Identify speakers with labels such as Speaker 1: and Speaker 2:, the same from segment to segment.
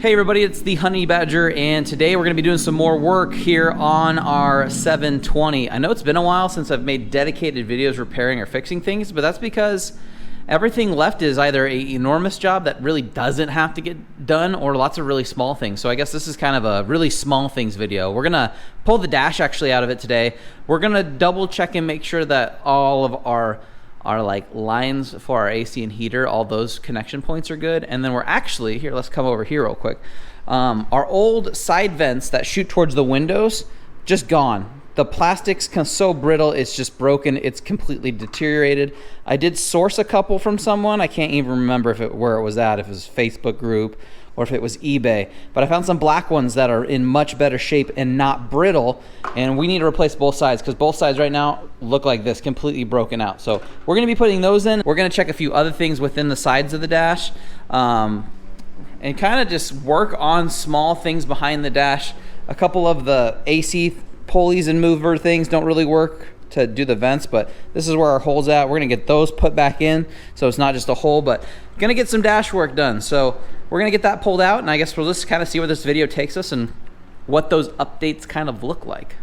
Speaker 1: Hey everybody, it's the Honey Badger, and today we're going to be doing some more work here on our 720. I know it's been a while since I've made dedicated videos repairing or fixing things, but that's because everything left is either an enormous job that really doesn't have to get done or lots of really small things. So I guess this is kind of a really small things video. We're going to pull the dash actually out of it today. We're going to double check and make sure that all of our like lines for our AC and heater, all those connection points are good. And then we're actually, here, let's come over here real quick. Our old side vents that shoot towards the windows, just gone. The plastic's so brittle, it's just broken. It's completely deteriorated. I did source a couple from someone. I can't even remember where it was at, if it was Facebook group or if it was eBay. But I found some black ones that are in much better shape and not brittle. And we need to replace both sides because both sides right now look like this, completely broken out. So we're gonna be putting those in. We're gonna check a few other things within the sides of the dash and kind of just work on small things behind the dash. A couple of the AC pulleys and mover things don't really work to do the vents, but this is where our hole's at. We're gonna get those put back in so it's not just a hole, but gonna get some dash work done. So we're gonna get that pulled out, and I guess we'll just kind of see where this video takes us and what those updates kind of look like.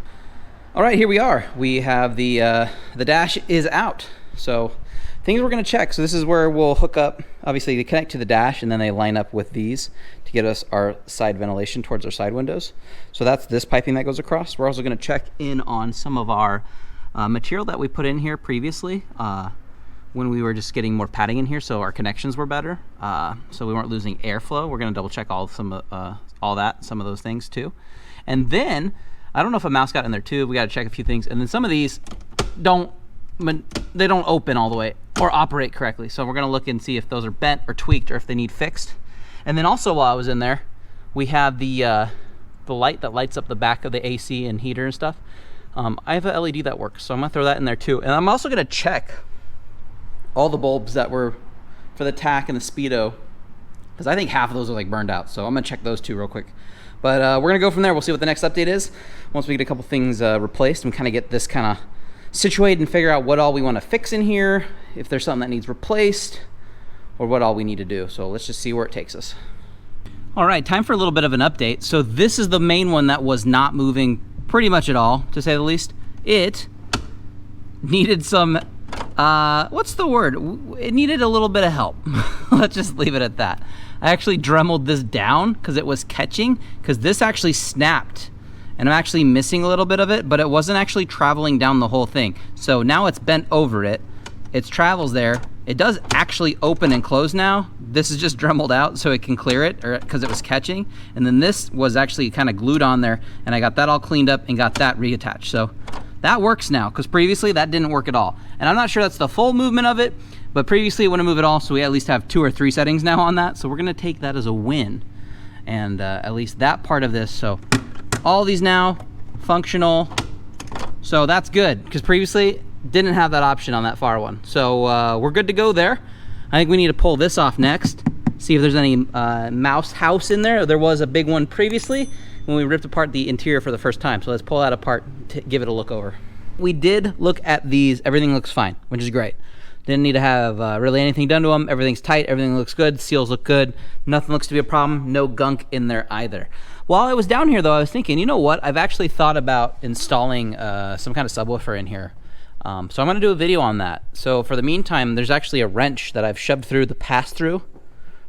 Speaker 1: All right, here we are. We have the dash is out. So things we're gonna check. So this is where we'll hook up, obviously they connect to the dash and then they line up with these to get us our side ventilation towards our side windows. So that's this piping that goes across. We're also gonna check in on some of our material that we put in here previously when we were just getting more padding in here so our connections were better. So we weren't losing airflow. We're gonna double check all of those things too. And then, I don't know if a mouse got in there too. We gotta check a few things. And then some of these don't open all the way or operate correctly. So we're gonna look and see if those are bent or tweaked or if they need fixed. And then also while I was in there, we have the light that lights up the back of the AC and heater and stuff. I have a LED that works, so I'm gonna throw that in there too. And I'm also gonna check all the bulbs that were for the tack and the speedo, because I think half of those are like burned out. So I'm gonna check those two real quick. But we're gonna go from there. We'll see what the next update is once we get a couple things replaced and kind of get this kind of situated and figure out what all we want to fix in here, if there's something that needs replaced, or what all we need to do. So let's just see where it takes us. All right, time for a little bit of an update. So this is the main one that was not moving pretty much at all, to say the least. It needed some, what's the word? It needed a little bit of help. Let's just leave it at that. I actually dremeled this down because it was catching, because this actually snapped. And I'm actually missing a little bit of it, but it wasn't actually traveling down the whole thing. So now it's bent over it. It travels there. It does actually open and close now. This is just dremeled out so it can clear it, or because it was catching. And then this was actually kind of glued on there, and I got that all cleaned up and got that reattached. So that works now, because previously that didn't work at all. And I'm not sure that's the full movement of it, but previously it wouldn't move at all, so we at least have 2 or 3 settings now on that. So we're gonna take that as a win, and at least that part of this. So all these now functional, so that's good, because previously didn't have that option on that far one. So we're good to go there. I think we need to pull this off next, see if there's any mouse house in there. There was a big one previously when we ripped apart the interior for the first time. So let's pull that apart to give it a look over. We did look at these. Everything looks fine, which is great. Didn't need to have really anything done to them. Everything's tight, everything looks good, seals look good. Nothing looks to be a problem, no gunk in there either. While I was down here though, I was thinking, you know what? I've actually thought about installing some kind of subwoofer in here. So I'm gonna do a video on that. So for the meantime, there's actually a wrench that I've shoved through the pass-through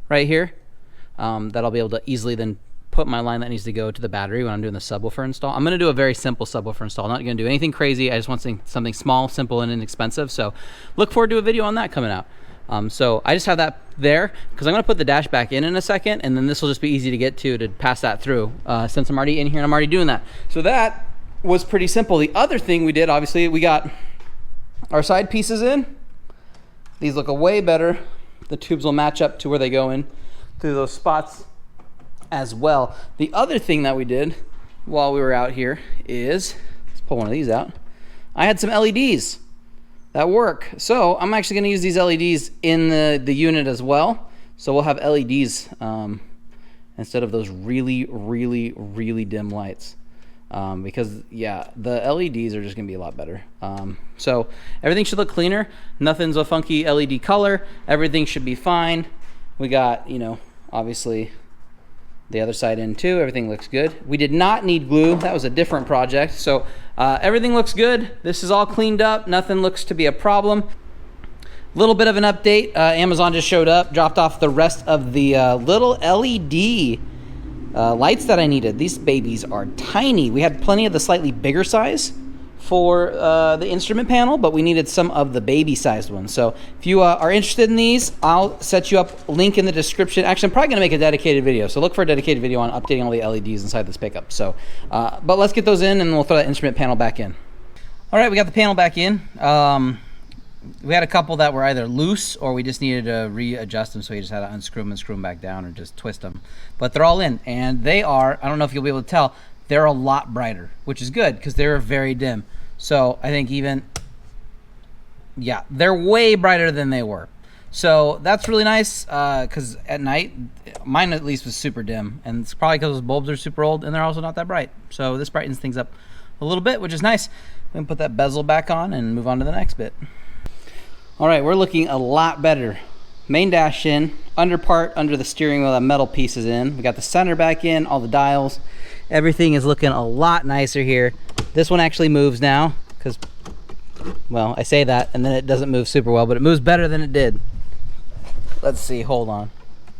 Speaker 1: right here that I'll be able to easily then put my line that needs to go to the battery when I'm doing the subwoofer install. I'm gonna do a very simple subwoofer install. I'm not gonna do anything crazy. I just want something small, simple, and inexpensive. So look forward to a video on that coming out. So I just have that there because I'm gonna put the dash back in a second, and then this will just be easy to get to pass that through since I'm already in here and I'm already doing that. So that was pretty simple. The other thing we did, obviously, we got our side pieces in. These look way better. The tubes will match up to where they go in through those spots as well. The other thing that we did while we were out here is, let's pull one of these out. I had some LEDs that work. So I'm actually gonna use these LEDs in the unit as well. So we'll have LEDs instead of those really, really, really dim lights. Because yeah, the LEDs are just gonna be a lot better. So everything should look cleaner. Nothing's a funky LED color. Everything should be fine. We got, you know, obviously the other side in too. Everything looks good. We did not need glue. That was a different project. So everything looks good. This is all cleaned up. Nothing looks to be a problem. Little bit of an update. Amazon just showed up, dropped off the rest of the little LED lights that I needed. These babies are tiny. We had plenty of the slightly bigger size for the instrument panel, but we needed some of the baby sized ones. So if you are interested in these, I'll set you up, link in the description. Actually, I'm probably gonna make a dedicated video. So look for a dedicated video on updating all the LEDs inside this pickup. So, but let's get those in and we'll throw that instrument panel back in. All right, we got the panel back in. We had a couple that were either loose or we just needed to readjust them, so we just had to unscrew them and screw them back down or just twist them. But they're all in, and they are, I don't know if you'll be able to tell, they're a lot brighter, which is good because they're very dim. So I think even, yeah, they're way brighter than they were. So that's really nice because at night, mine at least was super dim, and it's probably because those bulbs are super old and they're also not that bright. So this brightens things up a little bit, which is nice. We can put that bezel back on and move on to the next bit. All right, we're looking a lot better. Main dash in, under part under the steering wheel, that metal piece is in. We got the center back in, all the dials. Everything is looking a lot nicer here. This one actually moves now because, well, I say that and then it doesn't move super well, but it moves better than it did. Let's see, hold on.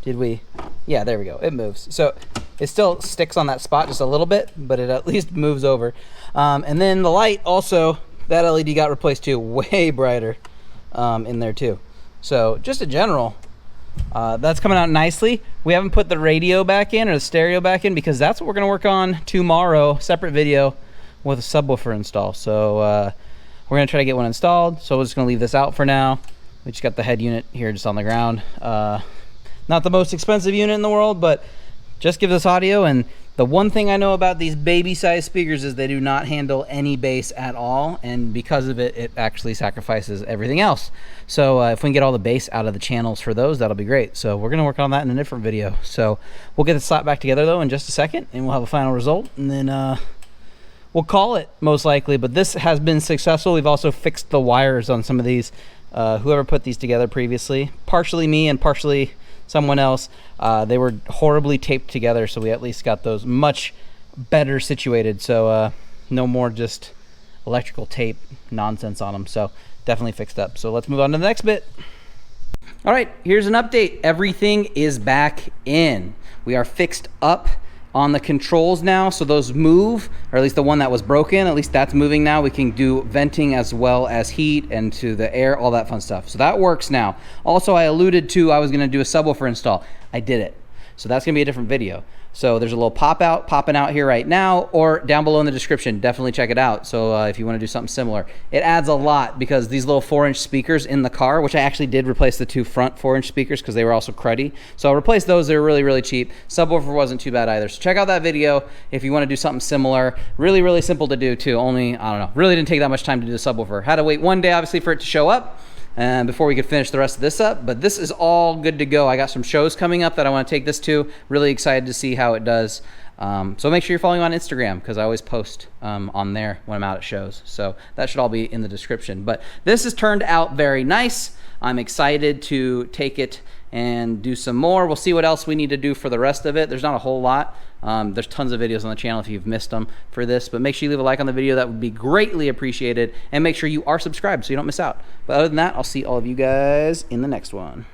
Speaker 1: Did we? Yeah, there we go, it moves. So it still sticks on that spot just a little bit, but it at least moves over. And then the light also, that LED got replaced too, way brighter in there too. So just in general, that's coming out nicely. We haven't put the radio back in or the stereo back in because that's what we're gonna work on tomorrow, separate video with a subwoofer install. So we're gonna try to get one installed. So we're just gonna leave this out for now. We just got the head unit here just on the ground. Not the most expensive unit in the world, but just gives us audio. And the one thing I know about these baby size speakers is they do not handle any bass at all, and because of it, it actually sacrifices everything else. So if we can get all the bass out of the channels for those, that'll be great. So we're gonna work on that in a different video. So we'll get it slapped back together though in just a second, and we'll have a final result, and then we'll call it most likely. But this has been successful. We've also fixed the wires on some of these. Whoever put these together previously, partially me and partially someone else, they were horribly taped together, so we at least got those much better situated. So no more just electrical tape nonsense on them. So definitely fixed up. So let's move on to the next bit. All right, here's an update. Everything is back in. We are fixed up on the controls now, so those move, or at least the one that was broken, at least that's moving now. We can do venting as well as heat and to the air, all that fun stuff. So that works now. Also, I alluded to I was gonna do a subwoofer install. I did it. So that's gonna be a different video. So there's a little popping out here right now, or down below in the description, definitely check it out. So if you wanna do something similar. It adds a lot because these little 4-inch speakers in the car, which I actually did replace the two front 4-inch speakers because they were also cruddy. So I replaced those, they were really, really cheap. Subwoofer wasn't too bad either. So check out that video if you wanna do something similar. Really, really simple to do too, only, I don't know, really didn't take that much time to do the subwoofer. Had to wait one day obviously for it to show up before we could finish the rest of this up, but this is all good to go. I got some shows coming up that I want to take this to. Really excited to see how it does. So make sure you're following on Instagram because I always post on there when I'm out at shows. So that should all be in the description. But this has turned out very nice. I'm excited to take it and do some more. We'll see what else we need to do for the rest of it. There's not a whole lot. There's tons of videos on the channel if you've missed them for this, but make sure you leave a like on the video. That would be greatly appreciated, and make sure you are subscribed so you don't miss out. But other than that, I'll see all of you guys in the next one.